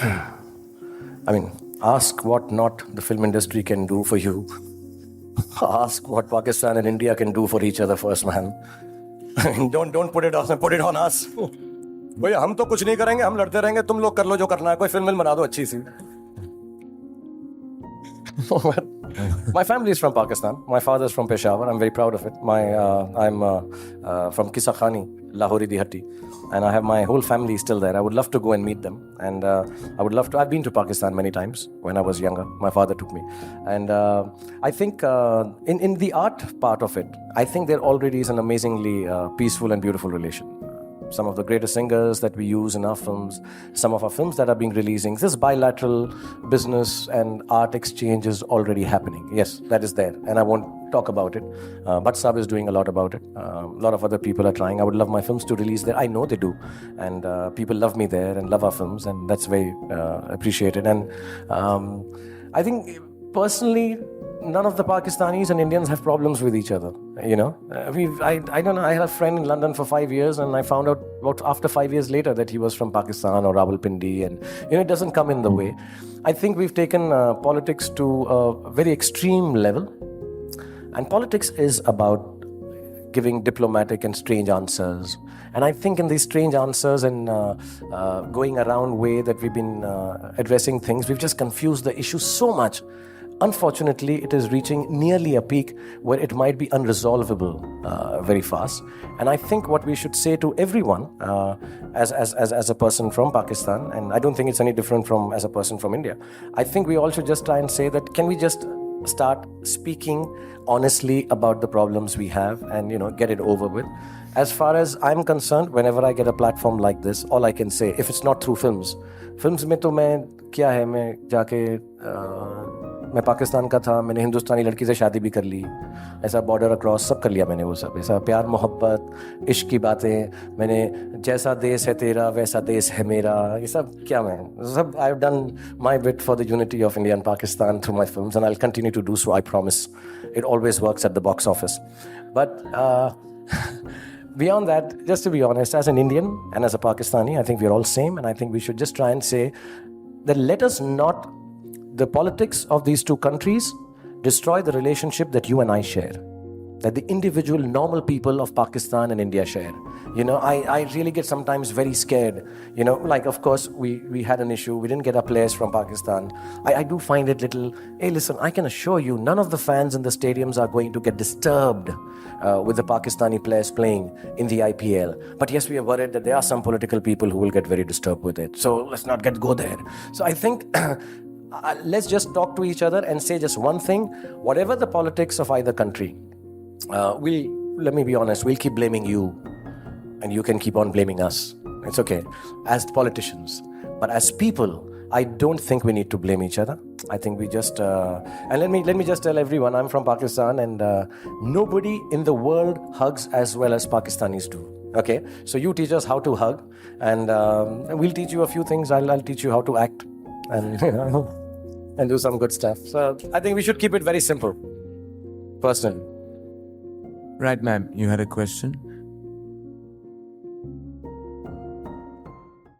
I mean, ask what not the film industry can do for you. Ask what Pakistan and India can do for each other first, man. I mean, don't put it on us. भैया हम तो कुछ नहीं करेंगे, हम लड़ते रहेंगे, तुम लोग कर लो जो करना है, कोई फिल्म बना दो अच्छी सी. My family is from Pakistan. My father is from Peshawar. I'm very proud of it. I'm from Kisa Khani, Lahori Dihatti, and I have my whole family still there. I would love to go and meet them, and I would love to. I've been to Pakistan many times when I was younger. My father took me, and I think in the art part of it, I think there already is an amazingly peaceful and beautiful relation. Some of the greatest singers that we use in our films, some of our films that are being releasing, this bilateral business and art exchange is already happening. Yes, that is there, and I won't talk about it. Baadshah is doing a lot about it. A lot of other people are trying. I would love my films to release there. I know they do, and people love me there and love our films, and that's very appreciated. And I think personally, none of the Pakistanis and Indians have problems with each other. You know, I don't know. I had a friend in London for 5 years, and I found out after 5 years later that he was from Pakistan or Rawalpindi, and it doesn't come in the way. I think we've taken politics to a very extreme level, and politics is about giving diplomatic and strange answers. And I think in these strange answers and going around way that we've been addressing things, we've just confused the issue so much. Unfortunately, it is reaching nearly a peak where it might be unresolvable very fast. And I think what we should say to everyone, as a person from Pakistan, and I don't think it's any different from as a person from India, I think we all should just try and say that, can we just start speaking honestly about the problems we have and, get it over with. As far as I'm concerned, whenever I get a platform like this, all I can say, if it's not through films में तो मैं क्या है, मैं जाके मैं पाकिस्तान का था, मैंने हिंदुस्तानी लड़की से शादी भी कर ली, ऐसा बॉर्डर अक्रॉस सब कर लिया मैंने, वो सब ऐसा प्यार मोहब्बत इश्क की बातें, मैंने जैसा देश है तेरा वैसा देश है मेरा, ये सब क्या मैं सब I have done my bit for the unity of India and Pakistan through my films, and I will continue to do so. I promise. It always works at the box office. But beyond that, just to be honest, as an Indian and as a Pakistani, I think we're all same, and I think we should just try and say that let us not, the politics of these two countries, destroy the relationship that you and I share, that the individual normal people of Pakistan and India share. I really get sometimes very scared. Like, of course, we had an issue. We didn't get our players from Pakistan. I do find it little, hey, listen, I can assure you, none of the fans in the stadiums are going to get disturbed with the Pakistani players playing in the IPL. But yes, we are worried that there are some political people who will get very disturbed with it. So let's not go there. So I think let's just talk to each other and say just one thing. Whatever the politics of either country, let me be honest, we'll keep blaming you, and you can keep on blaming us. It's okay, as politicians. But as people, I don't think we need to blame each other. I think we just, and let me just tell everyone, I'm from Pakistan, and nobody in the world hugs as well as Pakistanis do. Okay, so you teach us how to hug, and we'll teach you a few things. I'll teach you how to act, and and do some good stuff. So I think we should keep it very simple, personally. Right, ma'am. You had a question?